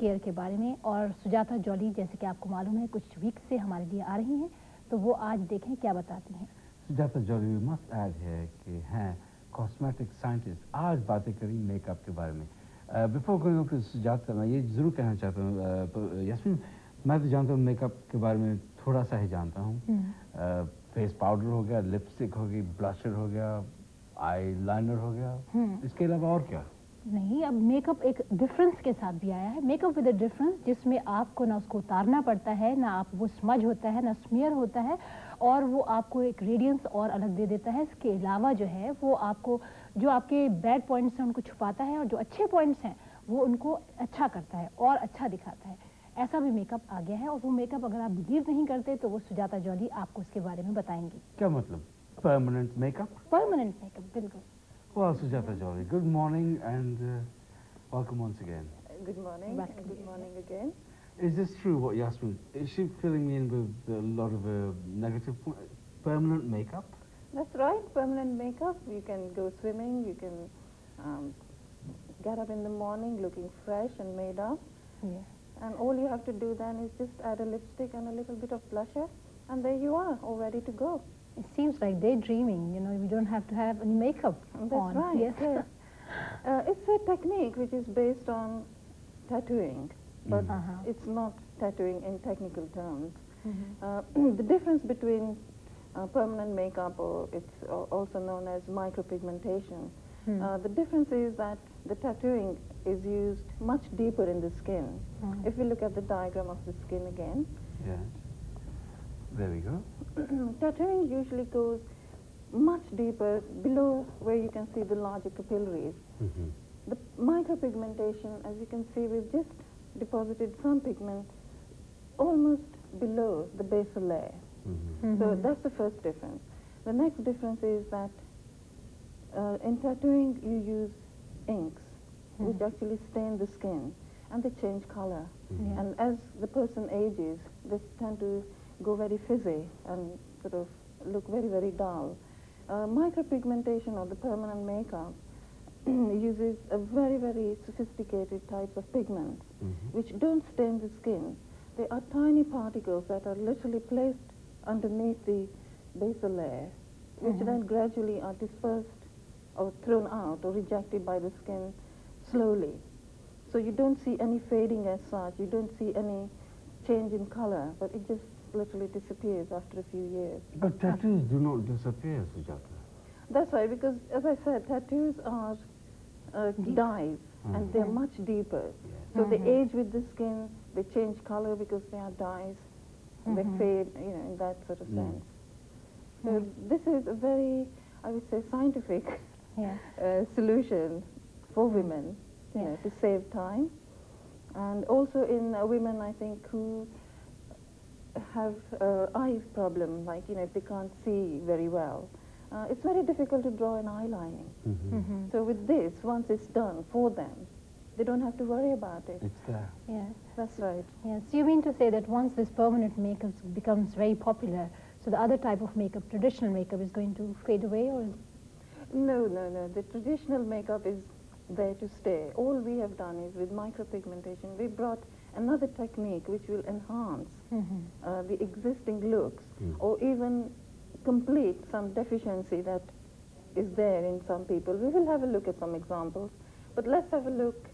Care के बारे में। और सुजाता जॉली, जैसे कि आपको मालूम है, कुछ वीक से हमारे लिए आ रही हैं, तो वो आज देखें क्या बताती हैं। सुजाता जॉली मस्ट ऐड है कि हैं कॉस्मेटिक साइंटिस्ट। आज बातें करें मेकअप के बारे में। Before going on to Sujata, मैं ये ज़रूर कहना चाहता हूँ यास्मीन, मैं तो जानता हूँ मेकअप के बारे में थोड़ा सा ही जानता हूँ। फेस पाउडर हो गया, लिपस्टिक हो गई, ब्लशर हो गया, आई लाइनर हो गया, इसके अलावा और क्या? नहीं, अब मेकअप एक डिफरेंस के साथ भी आया है, मेकअप विद अ डिफरेंस, जिसमें आपको ना उसको उतारना पड़ता है, ना आप वो स्मज होता है, ना स्मीयर होता है, और वो आपको एक रेडियंस और अलग दे देता है। इसके अलावा जो है वो आपको जो आपके बैड पॉइंट्स हैं उनको छुपाता है, और जो अच्छे पॉइंट्स हैं वो उनको अच्छा करता है और अच्छा दिखाता है। ऐसा भी मेकअप आ गया है, और वो मेकअप अगर आप बिलीव नहीं करते तो वो सुजाता जॉली आपको उसके बारे में बताएंगी। क्या मतलब? Permanent makeup? परमानेंट मेकअप, बिल्कुल। Well, Sujata Jolly, good morning and welcome once again. Good morning. Good morning again. Is this true what Yasmin, is she filling me in with a lot of negative permanent makeup? That's right, permanent makeup. You can go swimming, you can get up in the morning looking fresh and made up. Yes. And all you have to do then is just add a lipstick and a little bit of blusher, and there you are, all ready to go. It seems like daydreaming, you know, you don't have to have any makeup on. That's right, yes. It's a technique which is based on tattooing, but it's not tattooing in technical terms. The difference between permanent makeup, or it's also known as micropigmentation, the difference is that the tattooing is used much deeper in the skin. If we look at the diagram of the skin again. Yes. There we go. Tattooing usually goes much deeper below where you can see the larger capillaries. The micropigmentation, as you can see, we've just deposited some pigment almost below the basal layer. So that's the first difference. The next difference is that in tattooing you use inks which actually stain the skin and they change color. And as the person ages, they tend to go very fizzy and sort of look very, very dull. Micropigmentation, or the permanent makeup, uses a very, very sophisticated type of pigments which don't stain the skin. They are tiny particles that are literally placed underneath the basal layer, which then gradually are dispersed or thrown out or rejected by the skin slowly. So you don't see any fading as such, you don't see any change in color, but it just literally disappears after a few years. But tattoos do not disappear, Sujata. That's right, because as I said, tattoos are dyes, and they're much deeper. So they age with the skin, they change color because they are dyes, they fade, you know, in that sort of sense. So this is a very, I would say, scientific solution for women, you know, to save time. And also in women, I think, who have eye problem, like, you know, if they can't see very well, it's very difficult to draw an eyelining. So with this, once it's done for them, they don't have to worry about it. It's there. Yes. That's right. Yes. So you mean to say that once this permanent makeup becomes very popular, so the other type of makeup, traditional makeup, is going to fade away, or? No, no, no. The traditional makeup is there to stay. All we have done is with micropigmentation, we brought another technique which will enhance the existing looks or even complete some deficiency that is there in some people. We will have a look at some examples, but let's have a look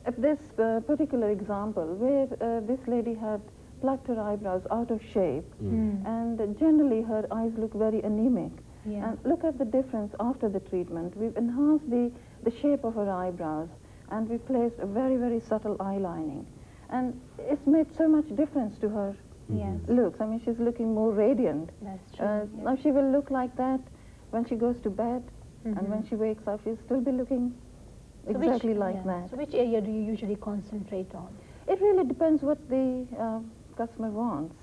at this particular example where this lady had plucked her eyebrows out of shape and generally her eyes look very anemic. And look at the difference after the treatment. We've enhanced the shape of her eyebrows and we placed a very, very subtle eyelining. And it's made so much difference to her looks. I mean, she's looking more radiant. That's true. Now she will look like that when she goes to bed, and when she wakes up, she'll still be looking exactly like that. So which area do you usually concentrate on? It really depends what the customer wants.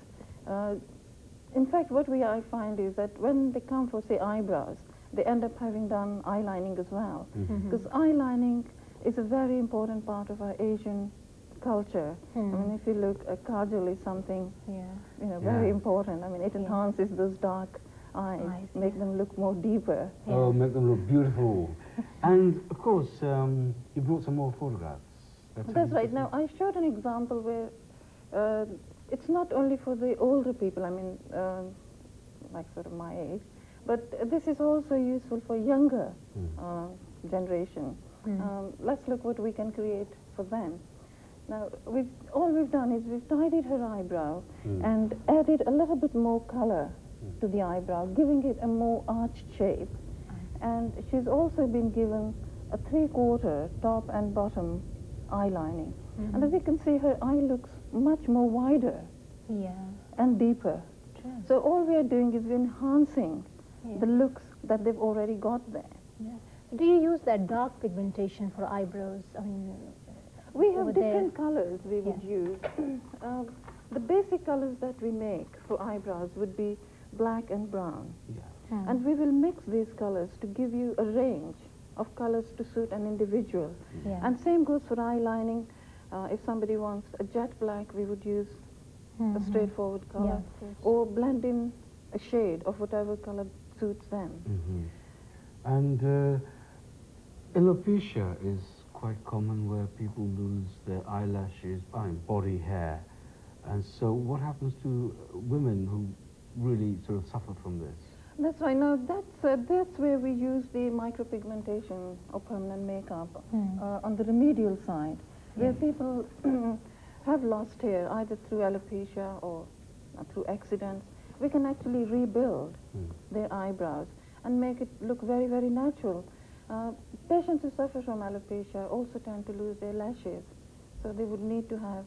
In fact, what I find is that when they come for, say, eyebrows, they end up having done eyelining as well. Because eyelining is a very important part of our Asian culture. I mean, if you look, kajal is something, you know, very important. I mean, it enhances those dark eyes, make them look more deeper. Oh, make them look beautiful. And, of course, you brought some more photographs. That's right. Now, I showed an example where it's not only for the older people, I mean, like sort of my age, but this is also useful for younger generation. Let's look what we can create for them. Now, all we've done is we've tidied her eyebrow and added a little bit more color to the eyebrow, giving it a more arched shape. And she's also been given a 3/4 top and bottom eyelining. And as you can see, her eye looks much more wider and deeper. So all we are doing is we're enhancing the looks that they've already got there. Do you use that dark pigmentation for eyebrows? I mean, we have different colors we would use. The basic colors that we make for eyebrows would be black and brown. And we will mix these colors to give you a range of colors to suit an individual. And same goes for eyelining. If somebody wants a jet black, we would use a straightforward color, or blend in a shade of whatever color suits them. And alopecia is quite common, where people lose their eyelashes, body hair. And so what happens to women who really sort of suffer from this? That's right. Now, that's where we use the micropigmentation or permanent makeup on the remedial side, where people have lost hair either through alopecia or through accidents. We can actually rebuild their eyebrows and make it look very, very natural. Patients who suffer from alopecia also tend to lose their lashes, so they would need to have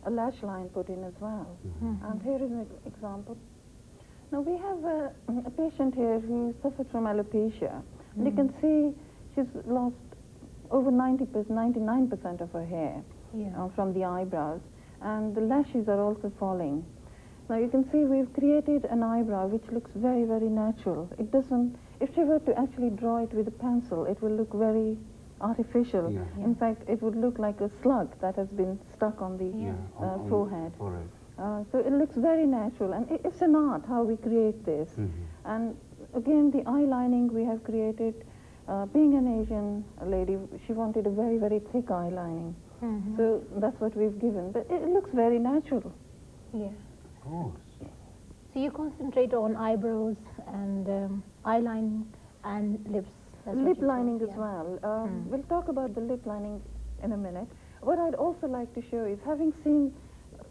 a lash line put in as well. And here is an example. Now, we have a patient here who suffered from alopecia. And you can see she's lost over 99% of her hair from the eyebrows, and the lashes are also falling. Now, you can see we've created an eyebrow which looks very, very natural. It doesn't, if she were to actually draw it with a pencil, it will look very artificial. In fact, it would look like a slug that has been stuck on the forehead. So it looks very natural, and it's an art how we create this. And again, the eyelining we have created, being an Asian lady, she wanted a very, very thick eyelining. So that's what we've given, but it looks very natural. Of course. So you concentrate on eyebrows and eyelining and lips. Lip lining as well. We'll talk about the lip lining in a minute. What I'd also like to show is, having seen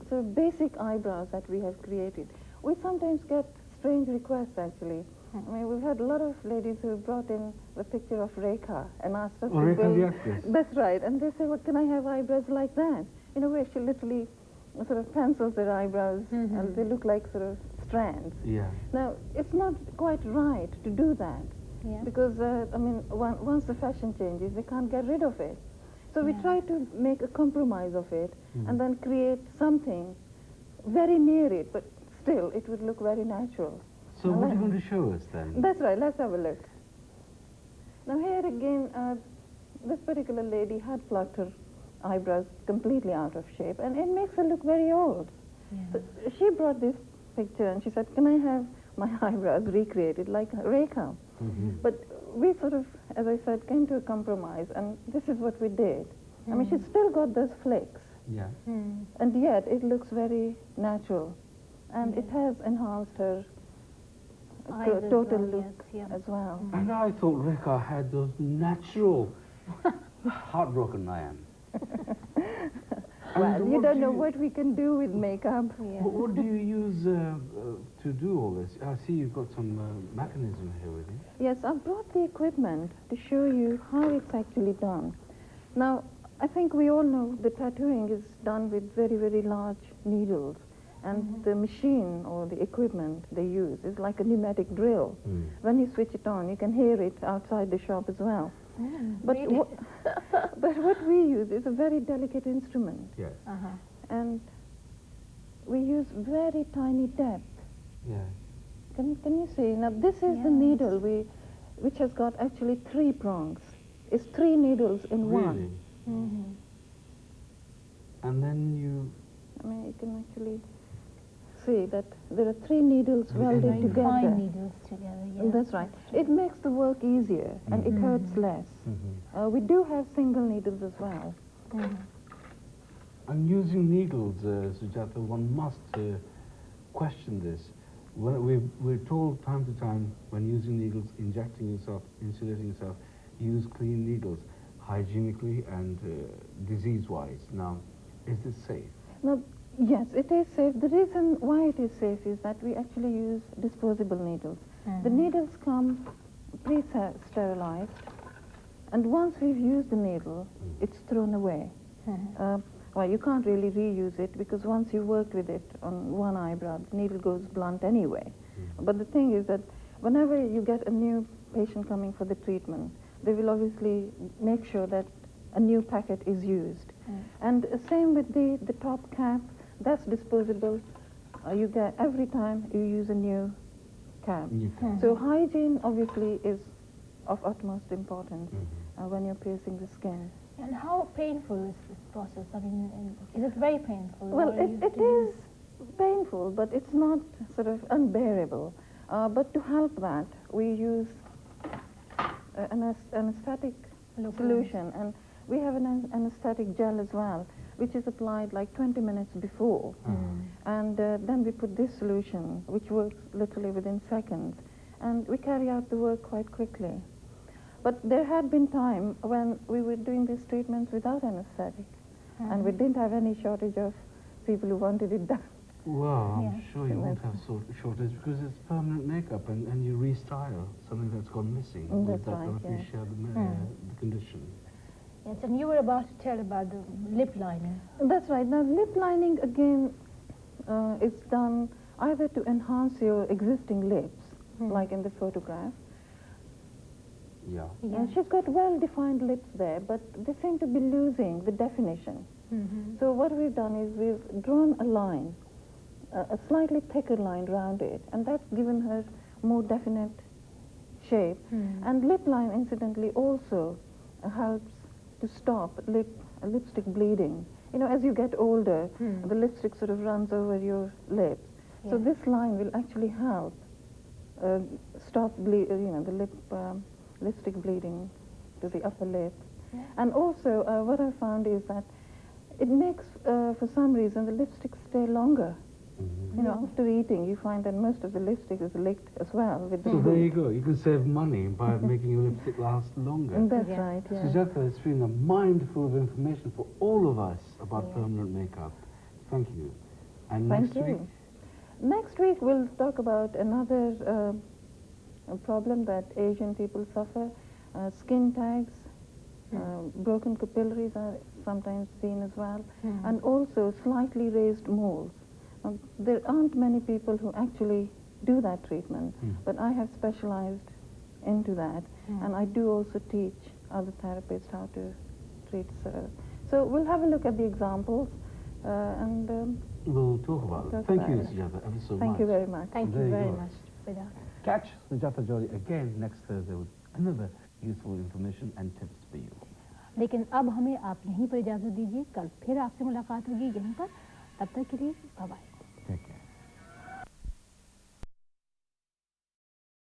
sort of basic eyebrows that we have created, we sometimes get strange requests actually. I mean, we've had a lot of ladies who brought in the picture of Rekha and asked us to build. That's right. And they say, well, can I have eyebrows like that? You know, where she literally sort of pencils her eyebrows and they look like sort of strands. Now, it's not quite right to do that. Because, I mean, once the fashion changes, they can't get rid of it. So we try to make a compromise of it and then create something very near it, but still it would look very natural. So what are you going to show us then? That's right, let's have a look. Now here again, this particular lady had plucked her eyebrows completely out of shape, and it makes her look very old. So she brought this picture and she said, can I have my eyebrows recreated like Rekha? But we sort of, as I said, came to a compromise, and this is what we did. I mean, she's still got those flakes, and yet it looks very natural, and it has enhanced her total look as well. And I thought Rekha had those natural, heartbroken I am. Well, you don't know what we can do with makeup. What do you use to do all this? I see you've got some mechanism here with you. Yes, I've brought the equipment to show you how it's actually done. Now, I think we all know the tattooing is done with very, very large needles. And the machine or the equipment they use is like a pneumatic drill. When you switch it on, you can hear it outside the shop as well. But, but what we use is a very delicate instrument. And we use very tiny depth. Can you see? Now this is the needle which has got actually 3 prongs. It's 3 needles in one. And then you... I mean, you can actually see that there are 3 needles welded together. 5 needles together, That's right. It makes the work easier and it hurts less. We do have single needles as well. And using needles, Sujata, one must question this. We're told time to time when using needles, injecting yourself, insulating yourself, use clean needles, hygienically and disease-wise. Now, is this safe? Now, yes, it is safe. The reason why it is safe is that we actually use disposable needles. The needles come pre-sterilized, and once we've used the needle, it's thrown away. Well, you can't really reuse it because once you work with it on one eyebrow, the needle goes blunt anyway. But the thing is that whenever you get a new patient coming for the treatment, they will obviously make sure that a new packet is used. And same with the top cap, that's disposable. You get every time you use a new cap. So hygiene obviously is of utmost importance when you're piercing the skin. And how painful is this process? I mean, is it very painful? Well, it is painful, but it's not sort of unbearable. But to help that, we use an anesthetic solution, and we have an anesthetic gel as well, which is applied like 20 minutes before. And then we put this solution, which works literally within seconds, and we carry out the work quite quickly. But there had been time when we were doing these treatments without anesthetic, and we didn't have any shortage of people who wanted it done. Well, I'm sure you won't have shortage because it's permanent makeup and you restyle something that's gone missing. That's that right, you share the condition. Yes, and you were about to tell about the lip liner. That's right. Now, lip lining, again, is done either to enhance your existing lips, like in the photograph. Yeah. She's got well-defined lips there, but they seem to be losing the definition. So what we've done is we've drawn a line, a slightly thicker line around it, and that's given her more definite shape. And lip line, incidentally, also helps to stop lipstick bleeding. You know, as you get older, the lipstick sort of runs over your lips. So this line will actually help stop the lipstick bleeding to the upper lip. And also, what I found is that it makes, for some reason, the lipstick stay longer. You know, after eating, you find that most of the lipstick is licked as well with the So food. there you go. You can save money by making your lipstick last longer. That's right, yeah. Sujata, it's been a mindful of information for all of us about permanent makeup. Thank you. And Thank next week? you. Next week, we'll talk about another problem that Asian people suffer. Skin tags, broken capillaries are sometimes seen as well, and also slightly raised moles. There aren't many people who actually do that treatment, but I have specialized into that, and I do also teach other therapists how to treat. So we'll have a look at the examples, and we'll talk about it. Thank you, Sujata, ever so much. Thank you very much. Thank you very much. Catch Sujata Jolly again next Thursday with another useful information and tips for you. लेकिन अब हमें आप यहीं पर इजाज़त दीजिए, कल फिर आपसे मुलाकात होगी यहीं पर, तब तक के लिए बाय बाय।